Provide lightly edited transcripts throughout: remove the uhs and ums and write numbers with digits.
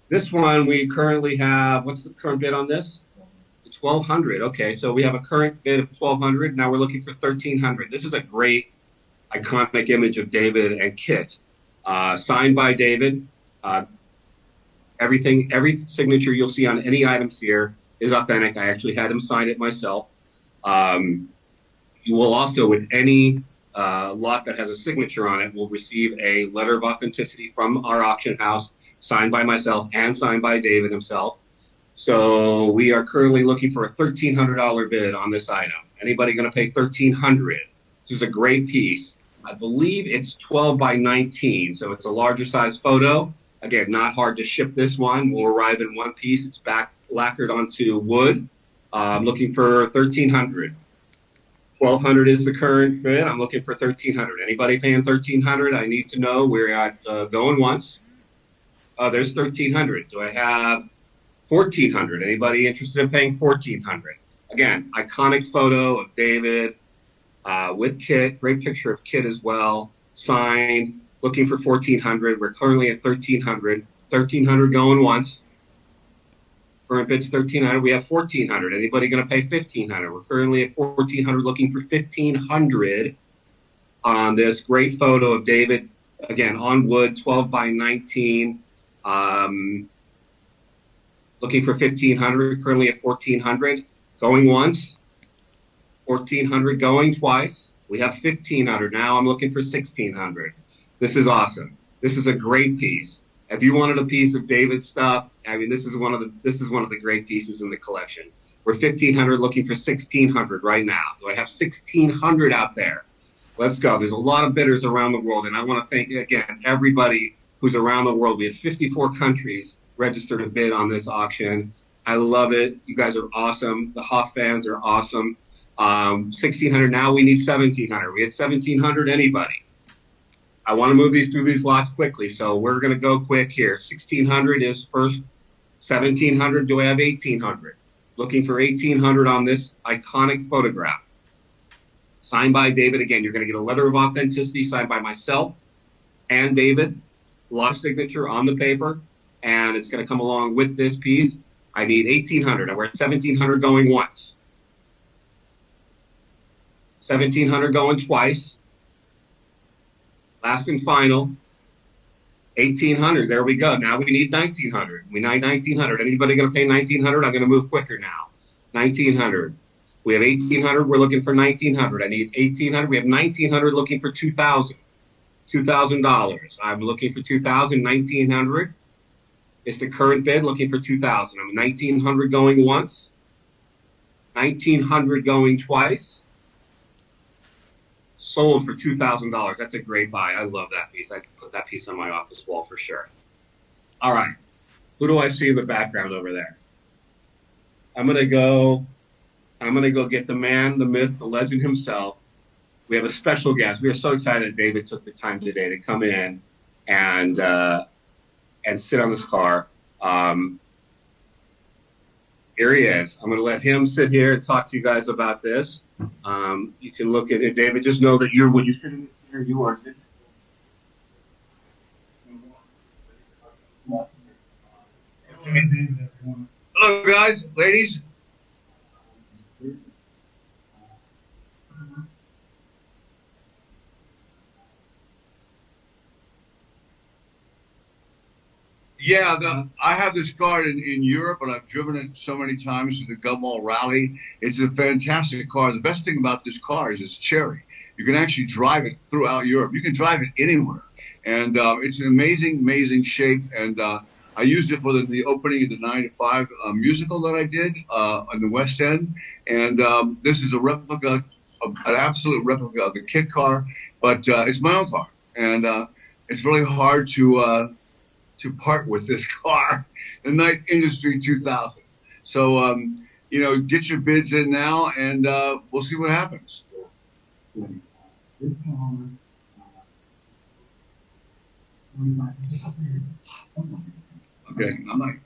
This one we currently have. What's the current bid on this? 1,200. Okay, so we have a current bid of 1,200. Now we're looking for 1,300. This is a great iconic image of David and KITT, signed by David. Uh, every signature you'll see on any items here is authentic. I actually had him sign it myself. Um, you will also, with any lot that has a signature on it, will receive a letter of authenticity from our auction house, signed by myself and signed by David himself. So we are currently looking for a $1,300 bid on this item. Anybody going to pay $1,300? This is a great piece. I believe it's 12 by 19, so it's a larger size photo. Again, not hard to ship this one. Will arrive in one piece. It's back lacquered onto wood. I'm looking for 1,300. 1,200 is the current bid. I'm looking for 1,300. Anybody paying 1,300? I need to know. We're at going once. There's 1,300. Do I have 1,400? Anybody interested in paying 1,400? Again, iconic photo of David with KITT. Great picture of KITT as well. Signed. Looking for 1,400. We're currently at 1,300. 1,300 going once. Current bid's 1,300. We have 1,400. Anybody going to pay 1,500? We're currently at 1,400. Looking for 1,500 on this great photo of David. Again, on wood, 12 by 19. Looking for 1,500. Currently at 1,400. Going once. 1,400 going twice. We have 1,500. Now I'm looking for 1,600. This is awesome. This is a great piece. If you wanted a piece of David's stuff, I mean, this is one of the great pieces in the collection. We're 1,500 looking for 1,600 right now. Do I have 1,600 out there? Let's go. There's a lot of bidders around the world, and I want to thank again everybody who's around the world. We had 54 countries registered to bid on this auction. I love it. You guys are awesome. The Hoff fans are awesome. 1,600. Now we need 1,700. We had 1,700. Anybody? I want to move through these lots quickly, so we're going to go quick here. 1,600 is first. 1,700. Do I have 1,800? Looking for 1,800 on this iconic photograph. Signed by David. Again, you're going to get a letter of authenticity signed by myself and David. Lot signature on the paper, and it's going to come along with this piece. I need 1,800. We're at 1,700 going once. 1,700 going twice. Last and final, 1,800. There we go. Now we need 1,900. We need 1,900. Anybody going to pay 1,900? I'm going to move quicker now. 1,900. We have 1,800. We're looking for 1,900. I need 1,800. We have 1,900 looking for 2,000. $2,000. I'm looking for 2,000. 1,900 is the current bid. Looking for 2,000. I'm 1,900 going once. 1,900 going twice. Sold for $2,000. That's a great buy. I love that piece. I can put that piece on my office wall for sure. All right. Who do I see in the background over there? I'm gonna go get the man, the myth, the legend himself. We have a special guest. We are so excited David took the time today to come in and sit on this car. Here he is. I'm going to let him sit here and talk to you guys about this. You can look at it, David. Just know that when you sit in here, you are. Hello, guys, ladies. Yeah, I have this car in Europe, and I've driven it so many times to the Gumball Rally. It's a fantastic car. The best thing about this car is it's cherry. You can actually drive it throughout Europe. You can drive it anywhere, and it's an amazing, amazing shape. And I used it for the opening of the 9 to 5 musical that I did on the West End. And this is a replica, an absolute replica of the KITT car, but it's my own car, and it's really hard to part with this car, the Night Industry 2000. So, get your bids in now, and we'll see what happens. Okay, I'm like.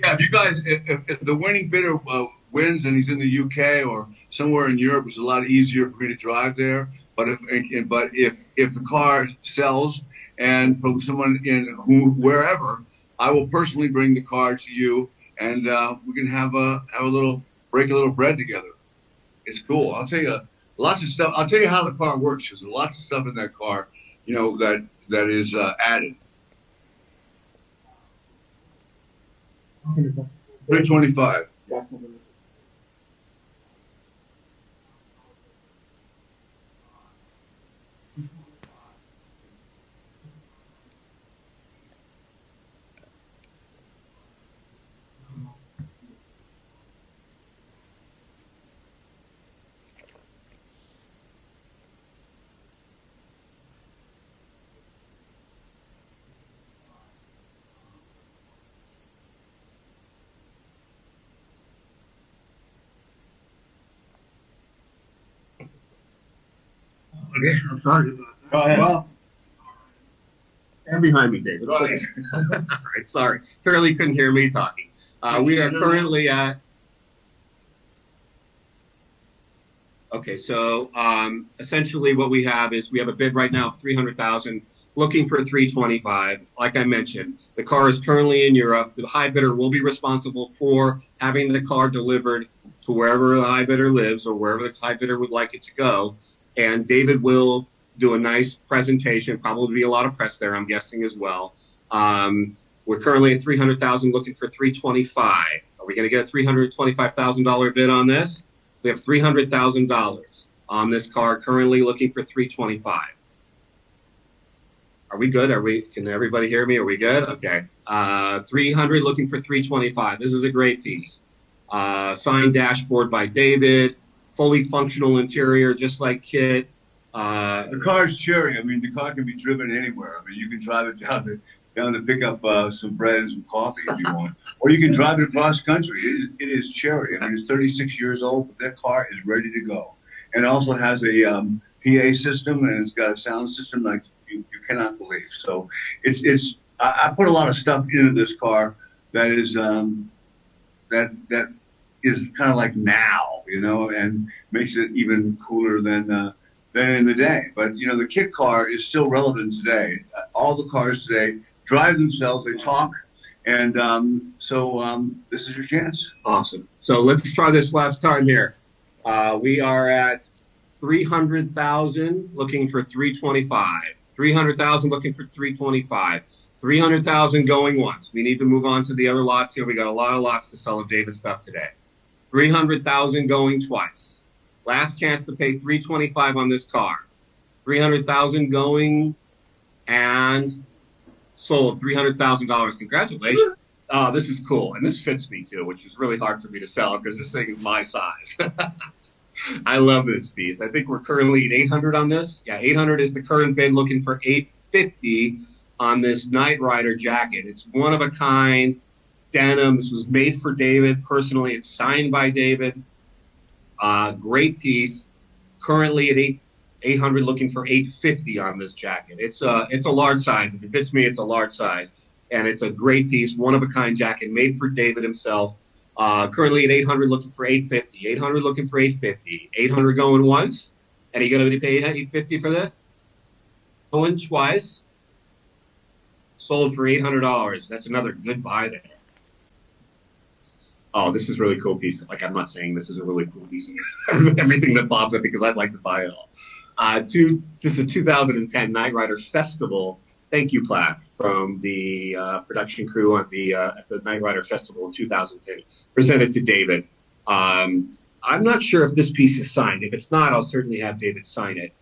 Yeah, if you guys, if the winning bidder wins and he's in the UK or somewhere in Europe, it's a lot easier for me to drive there. But if the car sells and from someone in wherever, I will personally bring the car to you, and we can have a little break a little bread together. It's cool. I'll tell you lots of stuff. I'll tell you how the car works. There's lots of stuff in that car, you know, that is added. 325. Okay, I'm sorry about that. Go ahead. Well, stand behind me, David, please. All right, sorry. Apparently couldn't hear me talking. We are currently at... Okay, so essentially what we have is we have a bid right now of $300,000, looking for $325. Like I mentioned, the car is currently in Europe. The high bidder will be responsible for having the car delivered to wherever the high bidder lives or wherever the high bidder would like it to go. And David will do a nice presentation, probably be a lot of press there, I'm guessing, as well. We're currently at $300,000, looking for $325. Are we going to get a $325,000 bid on this? We have $300,000 on this car, currently looking for $325. Are we good? Can everybody hear me? Are we good? Okay. 300, looking for $325. This is a great piece. Signed dashboard by David. Fully functional interior, just like KITT. The car's cherry. I mean, the car can be driven anywhere. I mean, you can drive it down to pick up some bread and some coffee if you want, or you can drive it across country. It is cherry. I mean, it's 36 years old, but that car is ready to go. And it also has a PA system, and it's got a sound system like you cannot believe. So I put a lot of stuff into this car that is that is kind of like now, you know, and makes it even cooler than in the day. But, you know, the KITT car is still relevant today. All the cars today drive themselves, they talk, and so this is your chance. Awesome. So let's try this last time here. We are at 300,000, looking for 325. 300,000, looking for 325. 300,000 going once. We need to move on to the other lots here. We got a lot of lots to sell of David's stuff today. 300,000 going twice. Last chance to pay 325 on this car. 300,000 going and sold. $300,000. Congratulations. This is cool. And this fits me too, which is really hard for me to sell because this thing is my size. I love this piece. I think we're currently at 800 on this. Yeah, 800 is the current bid, looking for 850 on this Knight Rider jacket. It's one of a kind. Denim. This was made for David personally. It's signed by David. Great piece. Currently at 800, looking for 850 on this jacket. It's a large size. If it fits me, it's a large size, and it's a great piece, one of a kind jacket made for David himself. Currently at 800, looking for 850. 800, looking for 850. 800 going once, and are you going to pay 850 for this? Going twice. Sold for $800. That's another good buy there. Oh, this is a really cool piece. Like, I'm not saying this is a really cool piece. Everything that pops up because I'd like to buy it all. This is a 2010 Knight Rider Festival thank you plaque from the production crew at the Knight Rider Festival in 2010, presented to David. I'm not sure if this piece is signed. If it's not, I'll certainly have David sign it.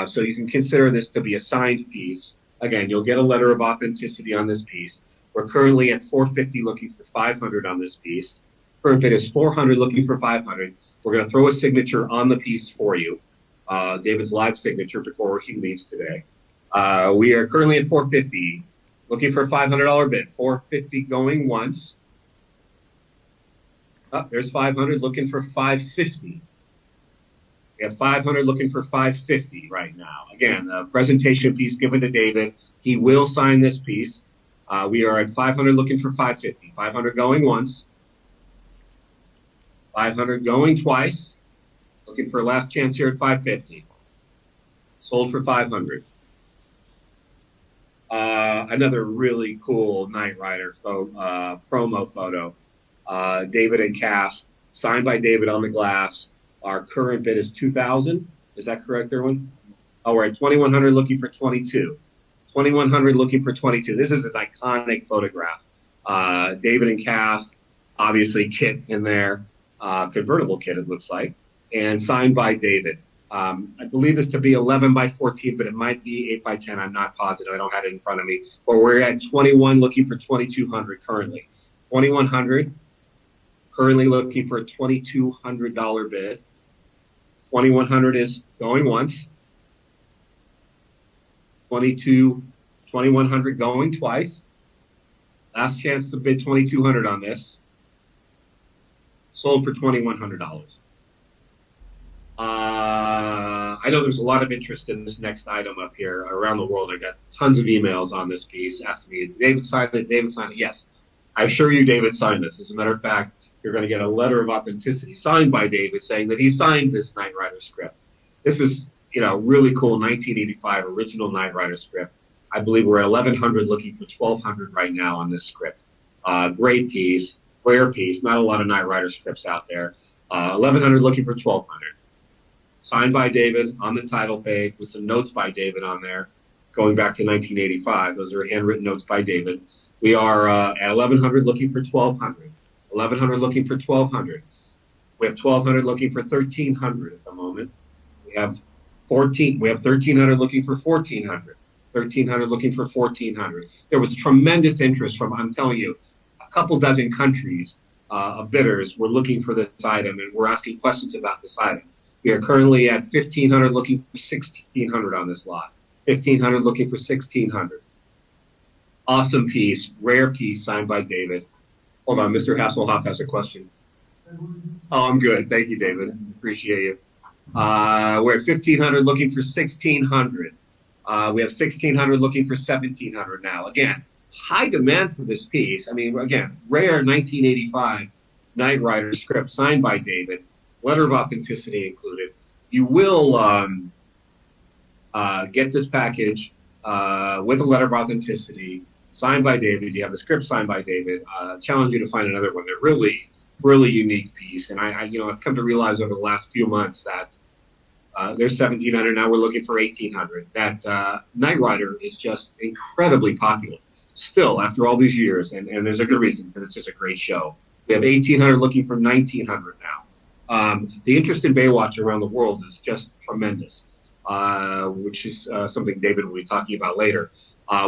So you can consider this to be a signed piece. Again, you'll get a letter of authenticity on this piece. We're currently at 450, looking for 500 on this piece. Current bid is 400, looking for 500. We're going to throw a signature on the piece for you, David's live signature before he leaves today. We are currently at 450, looking for a $500 bid. 450 going once. Oh, there's 500, looking for 550. We have 500, looking for 550 right now. Again, a presentation piece given to David. He will sign this piece. We are at 500 looking for 550. 500 going once. 500 going twice. Looking for a last chance here at 550. Sold for 500. Another really cool Knight Rider promo photo. David and Cass, signed by David on the glass. Our current bid is 2,000. Is that correct, Erwin? Oh, we're at 2,100 looking for 22. 2,100 looking for 22. This is an iconic photograph. David and Cass, obviously KITT in there, convertible KITT it looks like, and signed by David. I believe this to be 11 by 14, but it might be 8 by 10. I'm not positive. I don't have it in front of me. But we're at 21 looking for 2,200 currently. 2,100, currently looking for a $2,200 bid. 2,100 is going once. 2,100 going twice. Last chance to bid 2,200 on this. Sold for $2,100. I know there's a lot of interest in this next item up here around the world. I got tons of emails on this piece asking me, David signed it, David signed it. Yes, I assure you David signed this. As a matter of fact, you're going to get a letter of authenticity signed by David saying that he signed this Knight Rider script. This is, really cool 1985 original Knight Rider script. I believe we're at 1,100 looking for 1,200 right now on this script. Great piece, rare piece, not a lot of Knight Rider scripts out there. 1,100 looking for 1,200. Signed by David on the title page with some notes by David on there, going back to 1985. Those are handwritten notes by David. We are at 1,100 looking for 1,200. 1,100 looking for 1,200. We have 1,200 looking for 1,300 at the moment. We have 1,300 looking for 1,400. 1,300 looking for 1,400. There was tremendous interest from, I'm telling you, a couple dozen countries of bidders were looking for this item, and we're asking questions about this item. We are currently at 1,500 looking for 1,600 on this lot. 1,500 looking for 1,600. Awesome piece, rare piece signed by David. Hold on, Mr. Hasselhoff has a question. Oh, I'm good. Thank you, David. Appreciate you. We're at 1,500 looking for 1,600. We have 1,600 looking for 1,700 now. Again, high demand for this piece. I mean, again, rare 1985 Knight Rider script signed by David. Letter of authenticity included. You will get this package with a letter of authenticity signed by David. You have the script signed by David. Challenge you to find another one. They're really, really unique piece. And I've come to realize over the last few months that there's 1,700. Now we're looking for 1,800. That Knight Rider is just incredibly popular still after all these years. And there's a good reason, because it's just a great show. We have 1,800 looking for 1,900 now. The interest in Baywatch around the world is just tremendous, which is something David will be talking about later.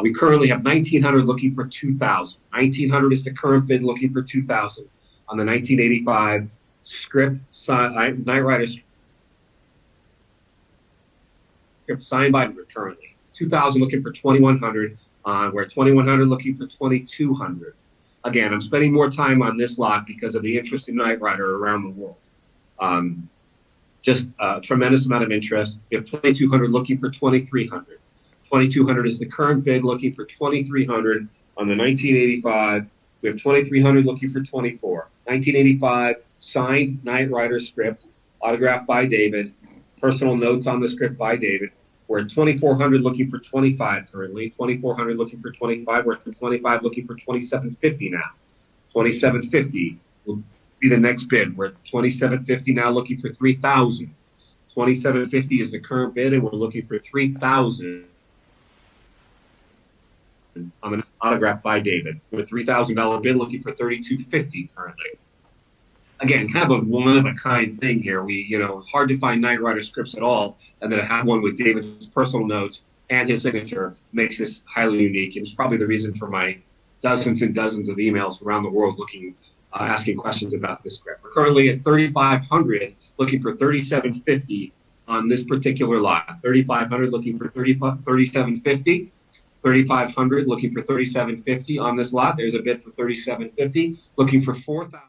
We currently have 1,900 looking for 2,000. 1,900 is the current bid looking for 2,000 on the 1985 script Knight Rider script signed by currently. 2,000 looking for 2,100. We're at 2,100 looking for 2,200. Again, I'm spending more time on this lot because of the interest in Knight Rider around the world. Just a tremendous amount of interest. We have 2,200 looking for 2,300. 2,200 is the current bid looking for 2,300 on the 1985. We have 2,300 looking for 24. 1985 signed Knight Rider script, autographed by David, personal notes on the script by David. We're at 2,400 looking for 25 currently. 2,400 looking for 25. We're at 25 looking for 2,750 now. 2,750 will be the next bid. We're at 2,750 now looking for 3,000. 2,750 is the current bid, and we're looking for 3,000 on an autograph by David. With a $3,000 bid looking for 3,250 currently. Again, kind of a one-of-a-kind thing here. It's hard to find Knight Rider scripts at all, and then to have one with David's personal notes and his signature makes this highly unique. And it's probably the reason for my dozens and dozens of emails around the world asking questions about this script. We're currently at 3,500, looking for 3,750 on this particular lot. 3,500 looking for 3,750. 3,500 looking for 3,750 on this lot. There's a bid for 3,750, looking for 4,000.